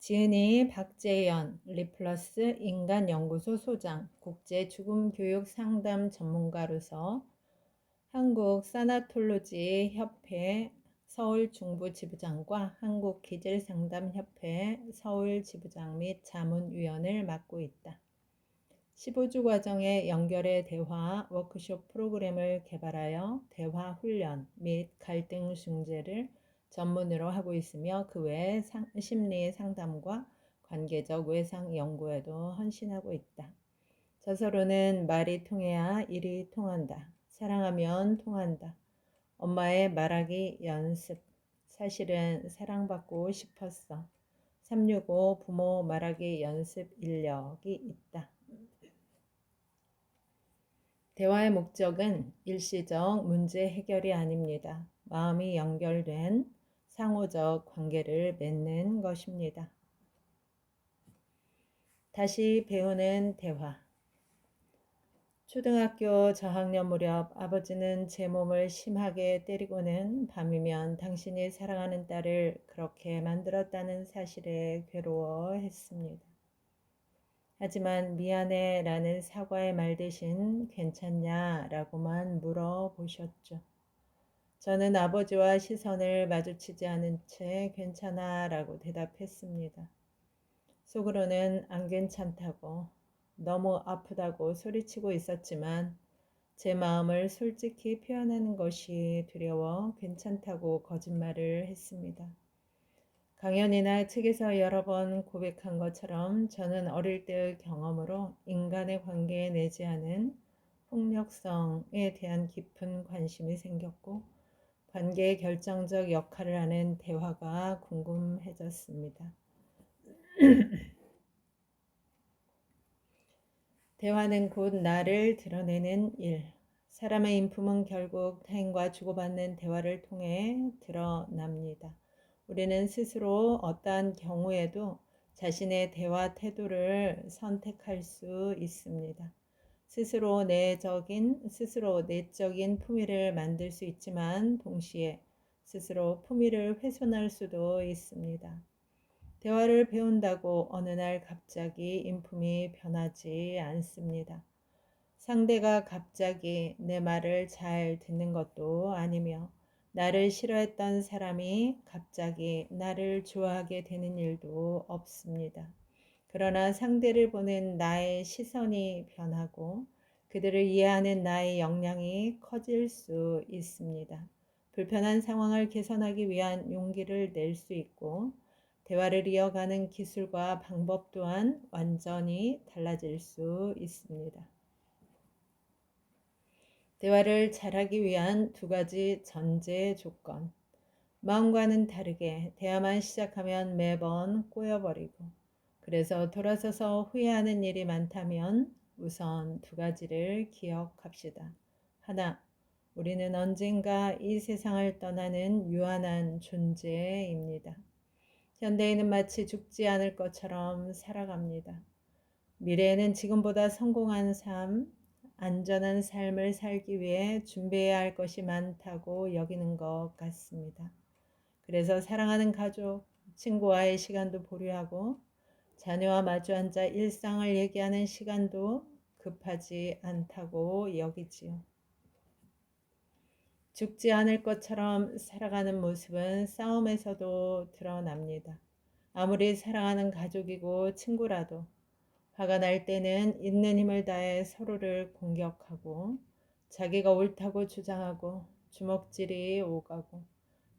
지은이 박재연 리플러스 인간연구소 소장, 국제죽음교육 상담 전문가로서 한국 사나톨로지 협회 서울 중부 지부장과 한국 기질상담협회 서울 지부장 및 자문위원을 맡고 있다. 15주 과정의 연결의 대화 워크숍 프로그램을 개발하여 대화 훈련 및 갈등 중재를 전문으로 하고 있으며 그 외 심리 상담과 관계적 외상 연구에도 헌신하고 있다. 저서로는 말이 통해야 일이 통한다. 사랑하면 통한다. 엄마의 말하기 연습. 사실은 사랑받고 싶었어. 365 부모 말하기 연습 인력이 있다. 대화의 목적은 일시적 문제 해결이 아닙니다. 마음이 연결된 상호적 관계를 맺는 것입니다. 다시 배우는 대화. 초등학교 저학년 무렵 아버지는 제 몸을 심하게 때리고는 밤이면 당신이 사랑하는 딸을 그렇게 만들었다는 사실에 괴로워했습니다. 하지만 미안해 라는 사과의 말 대신 괜찮냐 라고만 물어보셨죠. 저는 아버지와 시선을 마주치지 않은 채 괜찮아 라고 대답했습니다. 속으로는 안 괜찮다고 너무 아프다고 소리치고 있었지만 제 마음을 솔직히 표현하는 것이 두려워 괜찮다고 거짓말을 했습니다. 강연이나 책에서 여러 번 고백한 것처럼 저는 어릴 때의 경험으로 인간의 관계에 내재하는 폭력성에 대한 깊은 관심이 생겼고 관계의 결정적 역할을 하는 대화가 궁금해졌습니다. 대화는 곧 나를 드러내는 일. 사람의 인품은 결국 타인과 주고받는 대화를 통해 드러납니다. 우리는 스스로 어떠한 경우에도 자신의 대화 태도를 선택할 수 있습니다. 스스로 내적인 품위를 만들 수 있지만 동시에 스스로 품위를 훼손할 수도 있습니다. 대화를 배운다고 어느 날 갑자기 인품이 변하지 않습니다. 상대가 갑자기 내 말을 잘 듣는 것도 아니며 나를 싫어했던 사람이 갑자기 나를 좋아하게 되는 일도 없습니다. 그러나 상대를 보는 나의 시선이 변하고 그들을 이해하는 나의 역량이 커질 수 있습니다. 불편한 상황을 개선하기 위한 용기를 낼 수 있고 대화를 이어가는 기술과 방법 또한 완전히 달라질 수 있습니다. 대화를 잘하기 위한 두 가지 전제 조건. 마음과는 다르게 대화만 시작하면 매번 꼬여버리고 그래서 돌아서서 후회하는 일이 많다면 우선 두 가지를 기억합시다. 하나, 우리는 언젠가 이 세상을 떠나는 유한한 존재입니다. 현대인은 마치 죽지 않을 것처럼 살아갑니다. 미래에는 지금보다 성공한 삶, 안전한 삶을 살기 위해 준비해야 할 것이 많다고 여기는 것 같습니다. 그래서 사랑하는 가족, 친구와의 시간도 보류하고 자녀와 마주 앉아 일상을 얘기하는 시간도 급하지 않다고 여기지요. 죽지 않을 것처럼 살아가는 모습은 싸움에서도 드러납니다. 아무리 사랑하는 가족이고 친구라도 화가 날 때는 있는 힘을 다해 서로를 공격하고 자기가 옳다고 주장하고 주먹질이 오가고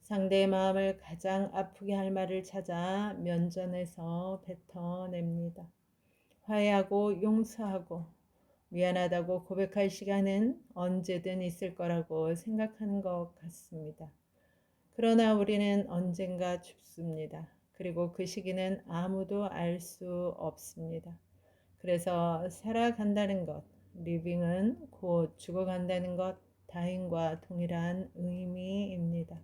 상대의 마음을 가장 아프게 할 말을 찾아 면전에서 뱉어냅니다. 화해하고 용서하고 미안하다고 고백할 시간은 언제든 있을 거라고 생각하는 것 같습니다. 그러나 우리는 언젠가 죽습니다. 그리고 그 시기는 아무도 알 수 없습니다. 그래서 살아간다는 것, 리빙은 곧 죽어간다는 것, 다행과 동일한 의미입니다.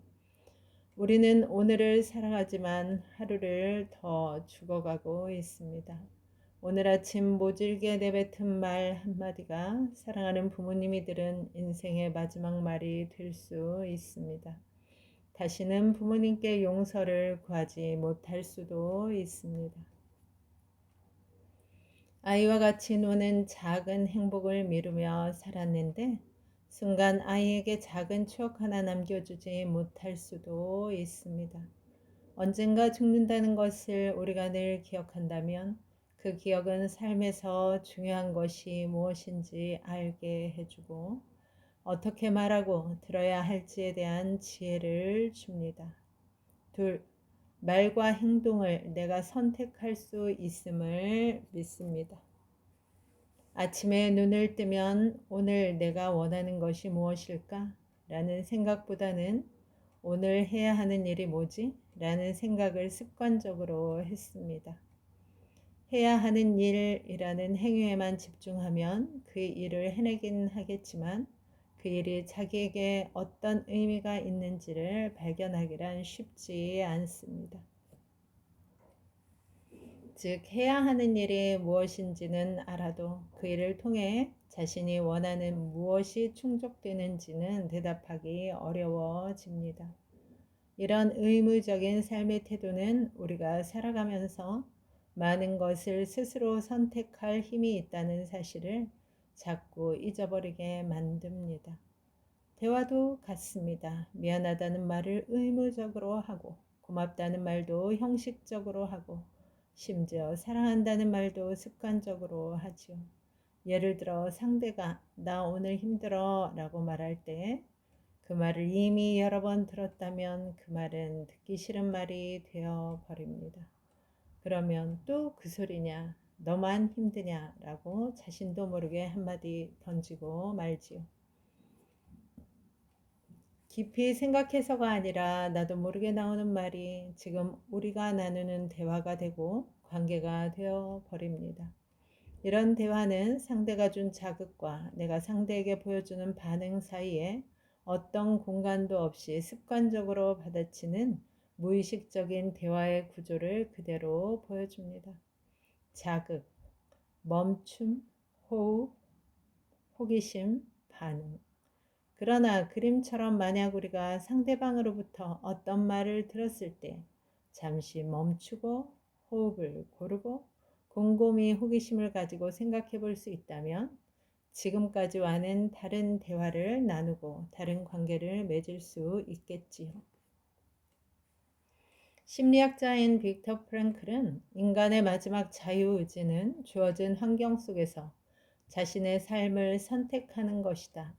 우리는 오늘을 살아가지만 하루를 더 죽어가고 있습니다. 오늘 아침 모질게 내뱉은 말 한마디가 사랑하는 부모님이 들은 인생의 마지막 말이 될 수 있습니다. 다시는 부모님께 용서를 구하지 못할 수도 있습니다. 아이와 같이 노는 작은 행복을 미루며 살았는데 순간 아이에게 작은 추억 하나 남겨주지 못할 수도 있습니다. 언젠가 죽는다는 것을 우리가 늘 기억한다면 그 기억은 삶에서 중요한 것이 무엇인지 알게 해주고 어떻게 말하고 들어야 할지에 대한 지혜를 줍니다. 둘, 말과 행동을 내가 선택할 수 있음을 믿습니다. 아침에 눈을 뜨면 오늘 내가 원하는 것이 무엇일까? 라는 생각보다는 오늘 해야 하는 일이 뭐지? 라는 생각을 습관적으로 했습니다. 해야 하는 일이라는 행위에만 집중하면 그 일을 해내긴 하겠지만 그 일이 자기에게 어떤 의미가 있는지를 발견하기란 쉽지 않습니다. 즉 해야 하는 일이 무엇인지는 알아도 그 일을 통해 자신이 원하는 무엇이 충족되는지는 대답하기 어려워집니다. 이런 의무적인 삶의 태도는 우리가 살아가면서 많은 것을 스스로 선택할 힘이 있다는 사실을 자꾸 잊어버리게 만듭니다. 대화도 같습니다. 미안하다는 말을 의무적으로 하고 고맙다는 말도 형식적으로 하고 심지어 사랑한다는 말도 습관적으로 하죠. 예를 들어 상대가 나 오늘 힘들어 라고 말할 때 그 말을 이미 여러 번 들었다면 그 말은 듣기 싫은 말이 되어 버립니다. 그러면 또 그 소리냐 너만 힘드냐 라고 자신도 모르게 한마디 던지고 말지요. 깊이 생각해서가 아니라 나도 모르게 나오는 말이 지금 우리가 나누는 대화가 되고 관계가 되어 버립니다. 이런 대화는 상대가 준 자극과 내가 상대에게 보여주는 반응 사이에 어떤 공간도 없이 습관적으로 받아치는 무의식적인 대화의 구조를 그대로 보여줍니다. 자극, 멈춤, 호흡, 호기심, 반응. 그러나 그림처럼 만약 우리가 상대방으로부터 어떤 말을 들었을 때 잠시 멈추고 호흡을 고르고 곰곰이 호기심을 가지고 생각해 볼 수 있다면 지금까지와는 다른 대화를 나누고 다른 관계를 맺을 수 있겠지요. 심리학자인 빅터 프랭클은 인간의 마지막 자유의지는 주어진 환경 속에서 자신의 삶을 선택하는 것이다.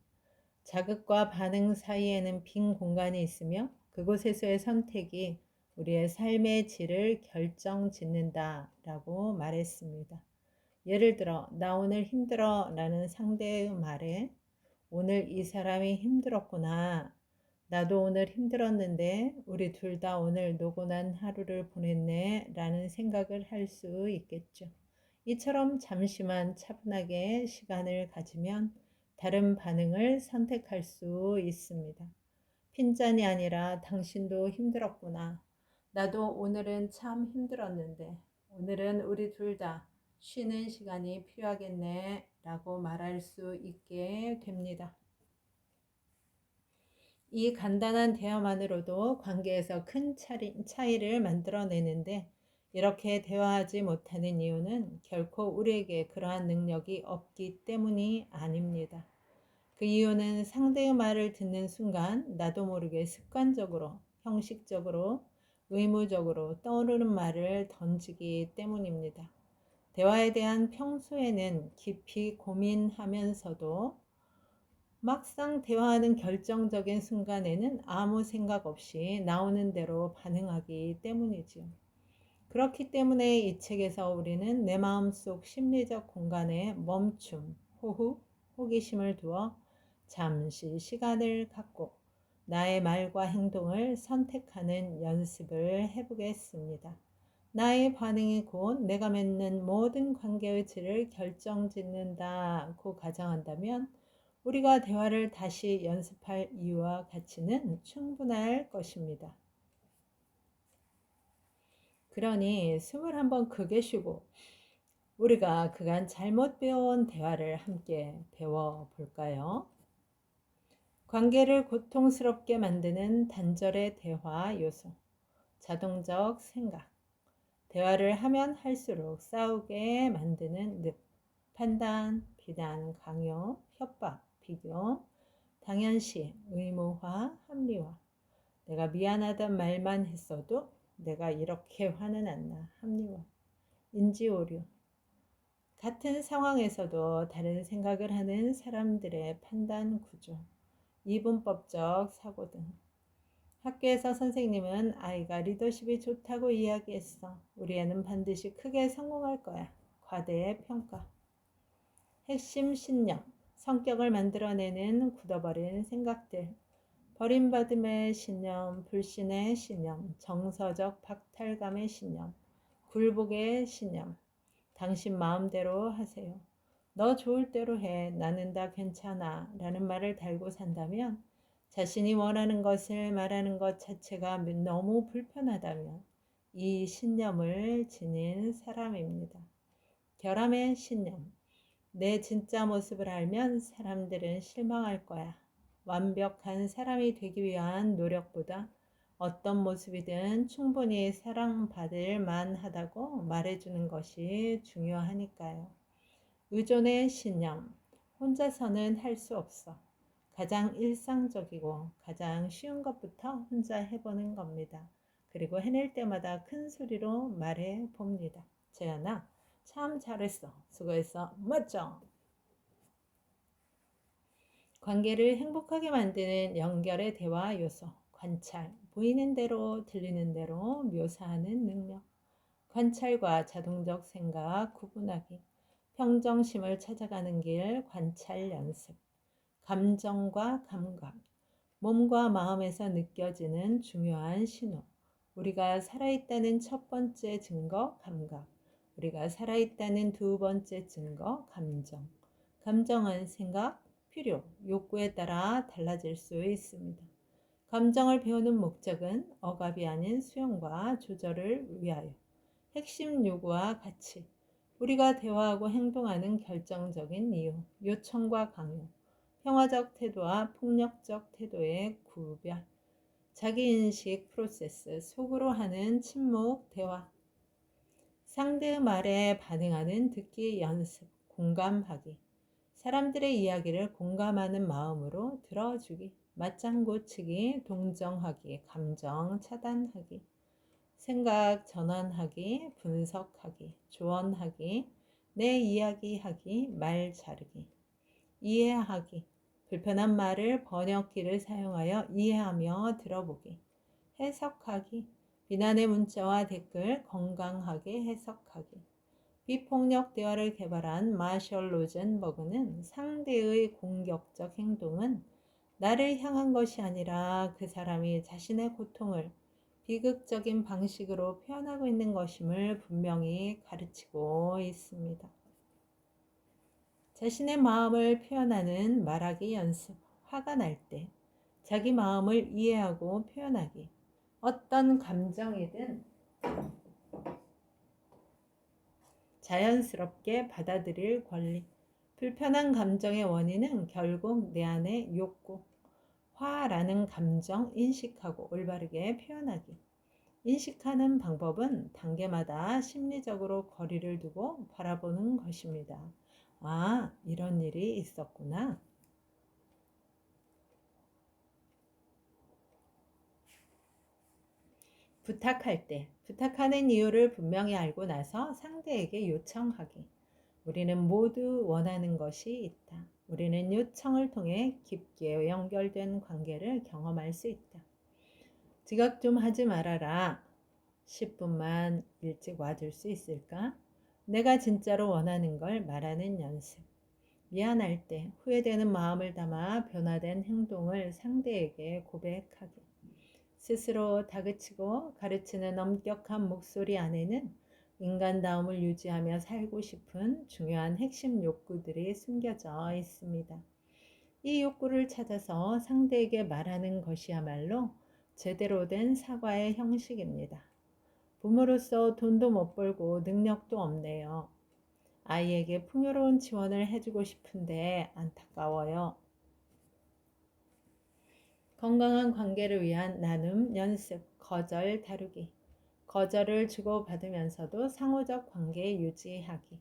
자극과 반응 사이에는 빈 공간이 있으며 그곳에서의 선택이 우리의 삶의 질을 결정짓는다 라고 말했습니다. 예를 들어 나 오늘 힘들어 라는 상대의 말에 오늘 이 사람이 힘들었구나. 나도 오늘 힘들었는데 우리 둘 다 오늘 노곤한 하루를 보냈네 라는 생각을 할 수 있겠죠. 이처럼 잠시만 차분하게 시간을 가지면 다른 반응을 선택할 수 있습니다. 핀잔이 아니라 당신도 힘들었구나. 나도 오늘은 참 힘들었는데 오늘은 우리 둘 다 쉬는 시간이 필요하겠네 라고 말할 수 있게 됩니다. 이 간단한 대화만으로도 관계에서 큰 차이를 만들어내는데 이렇게 대화하지 못하는 이유는 결코 우리에게 그러한 능력이 없기 때문이 아닙니다. 그 이유는 상대의 말을 듣는 순간 나도 모르게 습관적으로, 형식적으로, 의무적으로 떠오르는 말을 던지기 때문입니다. 대화에 대한 평소에는 깊이 고민하면서도 막상 대화하는 결정적인 순간에는 아무 생각 없이 나오는 대로 반응하기 때문이지요. 그렇기 때문에 이 책에서 우리는 내 마음속 심리적 공간에 멈춤, 호흡, 호기심을 두어 잠시 시간을 갖고 나의 말과 행동을 선택하는 연습을 해보겠습니다. 나의 반응이 곧 내가 맺는 모든 관계의 질을 결정짓는다고 가정한다면 우리가 대화를 다시 연습할 이유와 가치는 충분할 것입니다. 그러니 숨을 한번 크게 쉬고 우리가 그간 잘못 배워온 대화를 함께 배워볼까요? 관계를 고통스럽게 만드는 단절의 대화 요소, 자동적 생각. 대화를 하면 할수록 싸우게 만드는 늪, 판단, 비난, 강요, 협박, 비교, 당연시, 의무화, 합리화. 내가 미안하단 말만 했어도 내가 이렇게 화는 안 나, 합리화. 인지오류. 같은 상황에서도 다른 생각을 하는 사람들의 판단 구조, 이분법적 사고 등. 학교에서 선생님은 아이가 리더십이 좋다고 이야기했어. 우리 애는 반드시 크게 성공할 거야. 과대의 평가. 핵심 신념, 성격을 만들어내는 굳어버린 생각들. 버림받음의 신념, 불신의 신념, 정서적 박탈감의 신념, 굴복의 신념. 당신 마음대로 하세요. 너 좋을 대로 해. 나는 다 괜찮아. 라는 말을 달고 산다면 자신이 원하는 것을 말하는 것 자체가 너무 불편하다면 이 신념을 지닌 사람입니다. 결함의 신념. 내 진짜 모습을 알면 사람들은 실망할 거야. 완벽한 사람이 되기 위한 노력보다 어떤 모습이든 충분히 사랑받을 만하다고 말해주는 것이 중요하니까요. 의존의 신념. 혼자서는 할 수 없어. 가장 일상적이고 가장 쉬운 것부터 혼자 해보는 겁니다. 그리고 해낼 때마다 큰 소리로 말해 봅니다. 재현아, 참 잘했어. 수고했어. 멋져. 관계를 행복하게 만드는 연결의 대화 요소, 관찰, 보이는 대로 들리는 대로 묘사하는 능력, 관찰과 자동적 생각 구분하기, 평정심을 찾아가는 길 관찰 연습, 감정과 감각, 몸과 마음에서 느껴지는 중요한 신호, 우리가 살아있다는 첫 번째 증거 감각, 우리가 살아있다는 두 번째 증거 감정, 감정은 생각, 필요, 욕구에 따라 달라질 수 있습니다. 감정을 배우는 목적은 억압이 아닌 수용과 조절을 위하여. 핵심 요구와 가치. 우리가 대화하고 행동하는 결정적인 이유, 요청과 강요, 평화적 태도와 폭력적 태도의 구별, 자기인식 프로세스, 속으로 하는 침묵 대화, 상대의 말에 반응하는 듣기 연습, 공감하기, 사람들의 이야기를 공감하는 마음으로 들어주기, 맞장 고치기, 동정하기, 감정 차단하기, 생각 전환하기, 분석하기, 조언하기, 내 이야기하기, 말 자르기, 이해하기, 불편한 말을 번역기를 사용하여 이해하며 들어보기, 해석하기, 비난의 문자와 댓글 건강하게 해석하기. 비폭력 대화를 개발한 마셜 로젠버그는 상대의 공격적 행동은 나를 향한 것이 아니라 그 사람이 자신의 고통을 비극적인 방식으로 표현하고 있는 것임을 분명히 가르치고 있습니다. 자신의 마음을 표현하는 말하기 연습, 화가 날 때 자기 마음을 이해하고 표현하기, 어떤 감정이든 자연스럽게 받아들일 권리. 불편한 감정의 원인은 결국 내 안의 욕구, 화라는 감정 인식하고 올바르게 표현하기. 인식하는 방법은 단계마다 심리적으로 거리를 두고 바라보는 것입니다. 아, 이런 일이 있었구나. 부탁할 때, 부탁하는 이유를 분명히 알고 나서 상대에게 요청하기. 우리는 모두 원하는 것이 있다. 우리는 요청을 통해 깊게 연결된 관계를 경험할 수 있다. 지각 좀 하지 말아라. 10분만 일찍 와줄 수 있을까? 내가 진짜로 원하는 걸 말하는 연습. 미안할 때 후회되는 마음을 담아 변화된 행동을 상대에게 고백하기. 스스로 다그치고 가르치는 엄격한 목소리 안에는 인간다움을 유지하며 살고 싶은 중요한 핵심 욕구들이 숨겨져 있습니다. 이 욕구를 찾아서 상대에게 말하는 것이야말로 제대로 된 사과의 형식입니다. 부모로서 돈도 못 벌고 능력도 없네요. 아이에게 풍요로운 지원을 해주고 싶은데 안타까워요. 건강한 관계를 위한 나눔 연습, 거절 다루기. 거절을 주고받으면서도 상호적 관계 유지하기.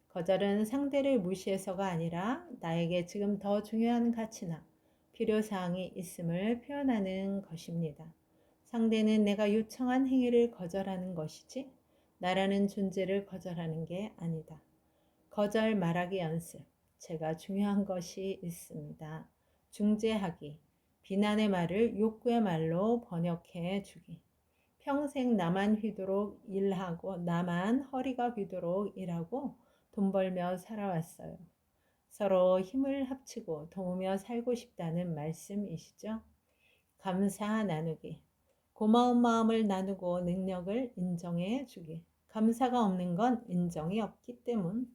거절은 상대를 무시해서가 아니라 나에게 지금 더 중요한 가치나 필요사항이 있음을 표현하는 것입니다. 상대는 내가 요청한 행위를 거절하는 것이지 나라는 존재를 거절하는 게 아니다. 거절 말하기 연습. 제가 중요한 것이 있습니다. 중재하기. 비난의 말을 욕구의 말로 번역해 주기. 평생 나만 휘도록 일하고 나만 허리가 휘도록 일하고 돈 벌며 살아왔어요. 서로 힘을 합치고 도우며 살고 싶다는 말씀이시죠? 감사 나누기. 고마운 마음을 나누고 능력을 인정해 주기. 감사가 없는 건 인정이 없기 때문.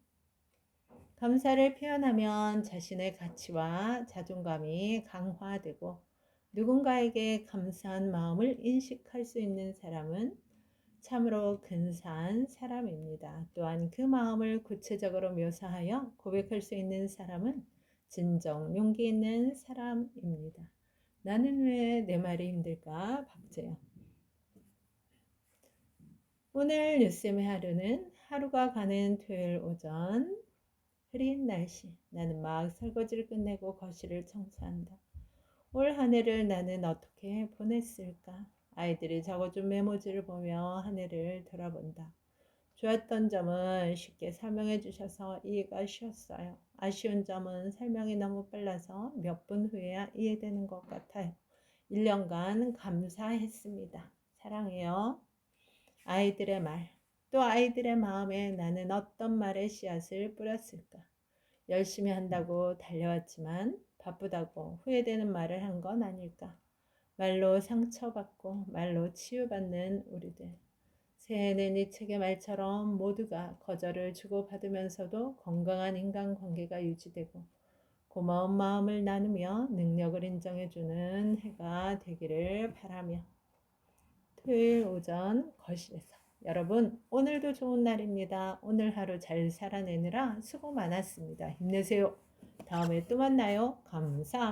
감사를 표현하면 자신의 가치와 자존감이 강화되고 누군가에게 감사한 마음을 인식할 수 있는 사람은 참으로 근사한 사람입니다. 또한 그 마음을 구체적으로 묘사하여 고백할 수 있는 사람은 진정 용기 있는 사람입니다. 나는 왜 내 말이 힘들까? 박재영. 오늘 뉴스의 하루는 하루가 가는 토요일 오전 흐린 날씨. 나는 막 설거지를 끝내고 거실을 청소한다. 올 한 해를 나는 어떻게 보냈을까? 아이들이 적어준 메모지를 보며 한 해를 돌아본다. 좋았던 점은 쉽게 설명해 주셔서 이해가 쉬웠어요. 아쉬운 점은 설명이 너무 빨라서 몇 분 후에야 이해되는 것 같아요. 1년간 감사했습니다. 사랑해요. 아이들의 말. 또 아이들의 마음에 나는 어떤 말의 씨앗을 뿌렸을까? 열심히 한다고 달려왔지만 바쁘다고 후회되는 말을 한 건 아닐까? 말로 상처받고 말로 치유받는 우리들. 새해는 이 책의 말처럼 모두가 거절을 주고받으면서도 건강한 인간관계가 유지되고 고마운 마음을 나누며 능력을 인정해주는 해가 되기를 바라며 토요일 오전 거실에서 여러분 오늘도 좋은 날입니다. 오늘 하루 잘 살아내느라 수고 많았습니다. 힘내세요. 다음에 또 만나요. 감사합니다.